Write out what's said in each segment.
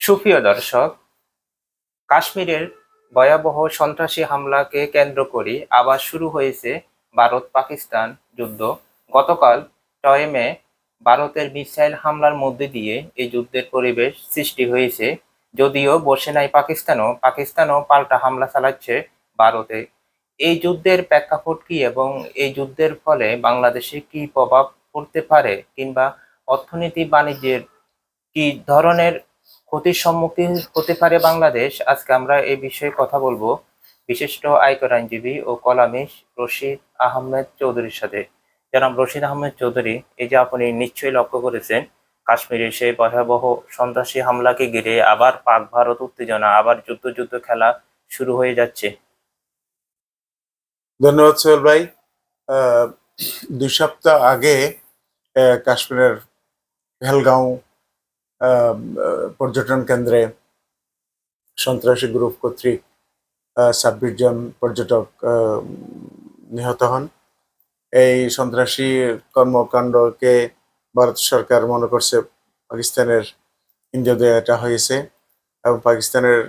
সুপ্রিয় দর্শক, কাশ্মীরের ভয়াবহ সন্ত্রাসী হামলাকে কেন্দ্র করে আবার শুরু হয়েছে ভারত-পাকিস্তান যুদ্ধ। গতকাল ৬ মে ভারতের মিসাইল হামলার মধ্যে দিয়ে এই যুদ্ধের পরিবেশ সৃষ্টি হয়েছে। যদিও বসে নাই পাকিস্তানও পাল্টা হামলা চালাচ্ছে ভারতে। এই যুদ্ধের প্রেক্ষাপট কি এবং এই যুদ্ধের ফলে বাংলাদেশে কি প্রভাব পড়তে পারে, কিংবা অর্থনীতি বাণিজ্যের কি ধরনের ক্ষতির সম্মুখীন হতে পারে বাংলাদেশ, আজকে আমরা এই বিষয়ে কথা বলবো বিশিষ্ট আয়কর আইনজীবী ও কলামিস্ট রশিদ আহমেদ চৌধুরীর সাথে। জনাব রশিদ আহমেদ চৌধুরী, এই যে আপনি নিশ্চয়ই লক্ষ্য করেছেন, কাশ্মীরের সেই ভয়াবহ সন্ত্রাসী হামলাকে ঘিরে আবার পাক ভারত উত্তেজনা, আবার যুদ্ধ যুদ্ধ খেলা শুরু হয়ে যাচ্ছে। ধন্যবাদ সোহেল ভাই। 2 সপ্তাহ আগে কাশ্মীরের পেহেলগাঁও পর্যটন কেন্দ্রে সন্ত্রাসী গ্রুপ কর্তৃক 26 জন পর্যটক নিহত হন। এই সন্ত্রাসী কর্মকাণ্ডকে ভারত সরকার মনে করছে পাকিস্তানের ইন্ধনে এটা হয়েছে এবং পাকিস্তানের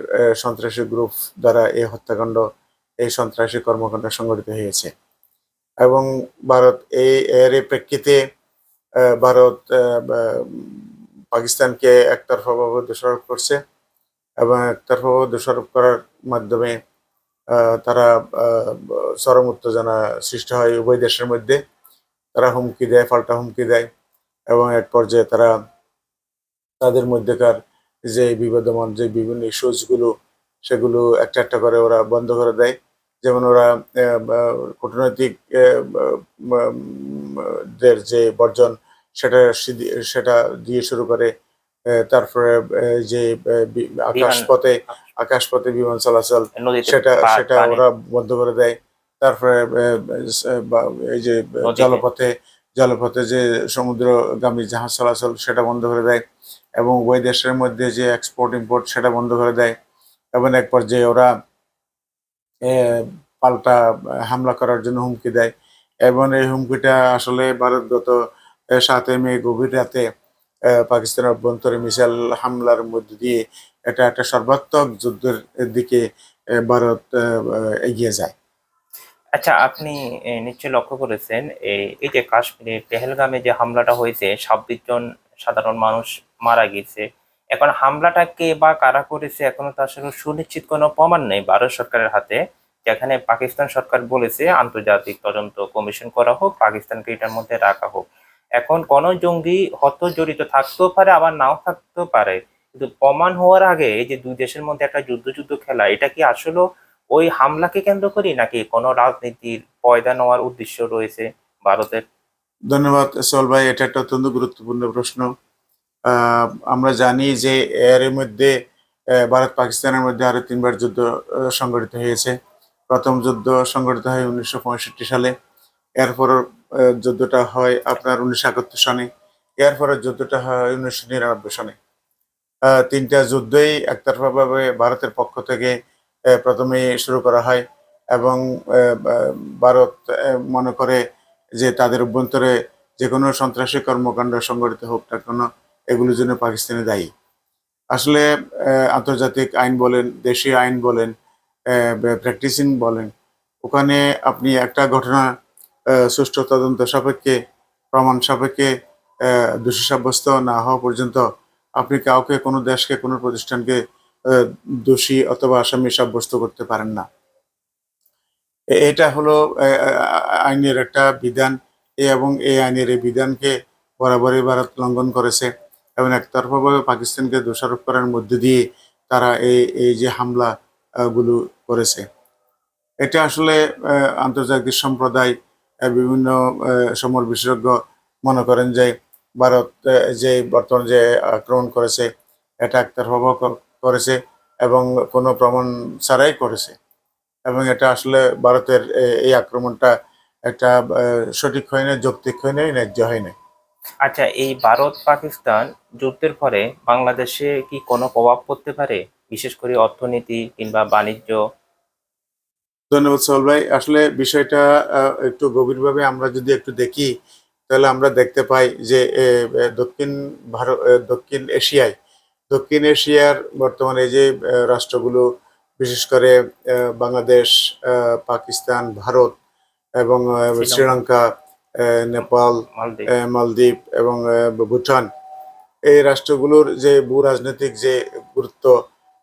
সন্ত্রাসী গ্রুপ দ্বারা এই হত্যাকাণ্ড, এই সন্ত্রাসী কর্মকাণ্ড সংঘটিত হয়েছে এবং ভারত এর প্রেক্ষিতে ভারত পাকিস্তানকে একতরফাভাবে দোষারোপ করছে এবং একতরফাভাবে দোষারোপ করার মাধ্যমে তারা চরম উত্তেজনা সৃষ্টি হয় উভয় দেশের মধ্যে। তারা হুমকি দেয়, পাল্টা হুমকি দেয় এবং এক পর্যায়ে তারা তাদের মধ্যেকার যে বিবদমান যে বিভিন্ন ইস্যুসগুলো সেগুলো একটা একটা করে ওরা বন্ধ করে দেয়। যেমন ওরা কূটনৈতিক দের যে বর্জন সেটা দিয়ে শুরু করে, তারপরে যে আকাশপথে বিমান চলাচল সেটা সেটা ওরা বন্ধ করে দেয়। তারপরে এই যে জলপথে যে সমুদ্রগামী জাহাজ চলাচল সেটা বন্ধ করে দেয় এবং উভয় দেশের মধ্যে যে এক্সপোর্ট ইম্পোর্ট সেটা বন্ধ করে দেয় এবং এক পর্যায়ে ওরা পাল্টা হামলা করার জন্য হুমকি দেয় এবং এই হুমকিটা আসলে ভারত গত 7 মে গভীর রাতে পাকিস্তানের অভ্যন্তরে মিসাইল হামলার মধ্যে দিয়ে এটা একটা সর্বাত্মক যুদ্ধের দিকে ভারত এগিয়ে যায়। আচ্ছা, আপনি নিশ্চয়ই লক্ষ্য করেছেন, এই যে কাশ্মীরে পেহেলগামে যে হামলাটা হয়েছে, 26 জন সাধারণ মানুষ মারা গেছে। এখন হামলাটা কে বা কারা করেছে এখনো তো আসলে সুনিশ্চিত কোনো প্রমাণ নেই ভারত সরকারের হাতে। যেখানে পাকিস্তান সরকার বলেছে আন্তর্জাতিক তদন্ত কমিশন করা হোক, পাকিস্তানকে এটার মধ্যে রাখা হোক। এখন কোন জঙ্গি হয়তো জড়িত থাকতেও পারে, আবার নাও থাকতেও পারে, কিন্তু প্রমাণ হওয়ার আগে এই যে দুই দেশের মধ্যে একটা যুদ্ধ যুদ্ধ খেলা, এটা কি আসলে ওই হামলাকে কেন্দ্র করি, নাকি কোনো রাজনীতির পয়দা নেওয়ার উদ্দেশ্য রয়েছে ভারতের? ধন্যবাদ সোহেল ভাই, এটা একটা অত্যন্ত গুরুত্বপূর্ণ প্রশ্ন। আমরা জানি যে এর মধ্যে ভারত পাকিস্তানের মধ্যে আরো 3বার যুদ্ধ সংঘটিত হয়েছে। প্রথম যুদ্ধ সংঘটিত হয় 1965 সালে, এরপর যুদ্ধটা হয় আপনার 1971 সনে, এরপরের যুদ্ধটা হয় 1999 সনে। 3টা যুদ্ধই একতরফাভাবে ভারতের পক্ষ থেকে প্রথমে শুরু করা হয় এবং ভারত মনে করে যে তাদের অভ্যন্তরে যে কোনো সন্ত্রাসী কর্মকাণ্ড সংঘটিত হোক না কেন এগুলোর জন্য পাকিস্তানে দায়ী। আসলে আন্তর্জাতিক আইন বলেন, দেশীয় আইন বলেন, প্র্যাকটিসিং বলেন, ওখানে আপনি একটা ঘটনা সুষ্ঠু তদন্ত সাপেক্ষে, প্রমাণ সাপেক্ষে দোষী সাব্যস্ত না হওয়া পর্যন্ত আপনি কাউকে, কোনো দেশকে, কোনো প্রতিষ্ঠানকে দোষী অথবা আসামি সাব্যস্ত করতে পারেন না। এটা হলো আইনের একটা বিধান এবং এই আইনের এই বিধানকে বরাবরই ভারত লঙ্ঘন করেছে এবং একতরফাভাবে পাকিস্তানকে দোষারোপ করার মধ্যে দিয়ে তারা এই যে হামলা গুলো করেছে। এটা আসলে আন্তর্জাতিক সম্প্রদায়, বিভিন্ন সমর বিশেষজ্ঞ মনে করেন যে ভারত যে বর্তমান যে আক্রমণ করেছে এটা একতরফাভাবে করেছে এবং কোনো প্রমাণ ছাড়াই করেছে এবং এটা আসলে ভারতের এই আক্রমণটা একটা সঠিক হয় না, যৌক্তিক হয় নাই, ন্যায্য হয় না। আচ্ছা, এই ভারত পাকিস্তান যুদ্ধের পরে বাংলাদেশে কি কোনো প্রভাব পড়তে পারে, বিশেষ করে অর্থনীতি কিংবা বাণিজ্য? ধন্যবাদ সোহেল ভাই। আসলে বিষয়টা একটু গভীরভাবে আমরা যদি একটু দেখি তাহলে আমরা দেখতে পাই যে দক্ষিণ এশিয়ায় দক্ষিণ এশিয়ার বর্তমানে যে রাষ্ট্রগুলো, বিশেষ করে বাংলাদেশ, পাকিস্তান, ভারত এবং শ্রীলঙ্কা, নেপাল, মালদ্বীপ। মালদ্বীপ এবং ভুটান, এই রাষ্ট্রগুলোর যে ভূ রাজনৈতিক যে গুরুত্ব,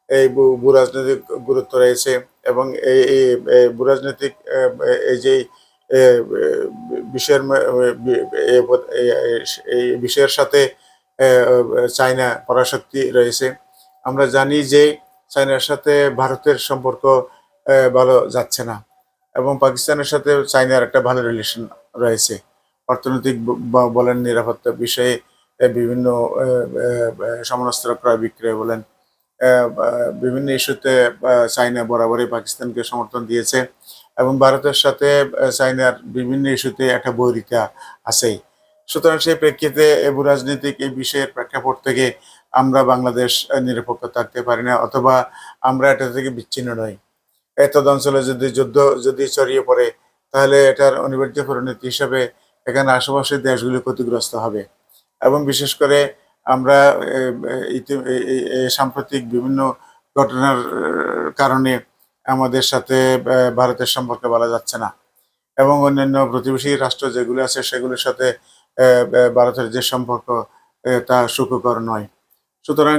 এই ভূ রাজনৈতিক গুরুত্ব রয়েছে এবং এই ভূ রাজনৈতিক এই যে আহ, বিষয়ের এই বিষয়ের সাথে চায়না পরাশক্তি রয়েছে। আমরা জানি যে চায়নার সাথে ভারতের সম্পর্ক ভালো যাচ্ছে না এবং পাকিস্তানের সাথে চায়নার একটা ভালো রিলেশন রয়েছে। অর্থনৈতিক বলেন, নিরাপত্তা বিষয়ে বিভিন্ন সমরাস্ত্র ক্রয় বিক্রয় বলেন, বিভিন্ন ইস্যুতে চায়না বরাবরই পাকিস্তানকে সমর্থন দিয়েছে এবং ভারতের সাথে চায়নার বিভিন্ন ইস্যুতে একটা বৈরিতা আছেই। সুতরাং সেই প্রেক্ষিতে ভূ রাজনৈতিক এই বিষয়ের প্রেক্ষাপট থেকে আমরা বাংলাদেশ নিরপেক্ষ থাকতে পারি না, অথবা আমরা এটা থেকে বিচ্ছিন্ন নই। এতদ অঞ্চলে যদি যুদ্ধ যদি ছড়িয়ে পড়ে, তাহলে এটার অনিবার্য পরিণতি হিসাবে এখানে আশেপাশের দেশগুলি ক্ষতিগ্রস্ত হবে। এবং বিশেষ করে আমরা সাম্প্রতিক বিভিন্ন ঘটনার কারণে আমাদের সাথে ভারতের সম্পর্ক বলা যাচ্ছে না এবং অন্যান্য প্রতিবেশী রাষ্ট্র যেগুলো আছে সেগুলোর সাথে ভারতের যে সম্পর্ক তা সুখকর নয়। সুতরাং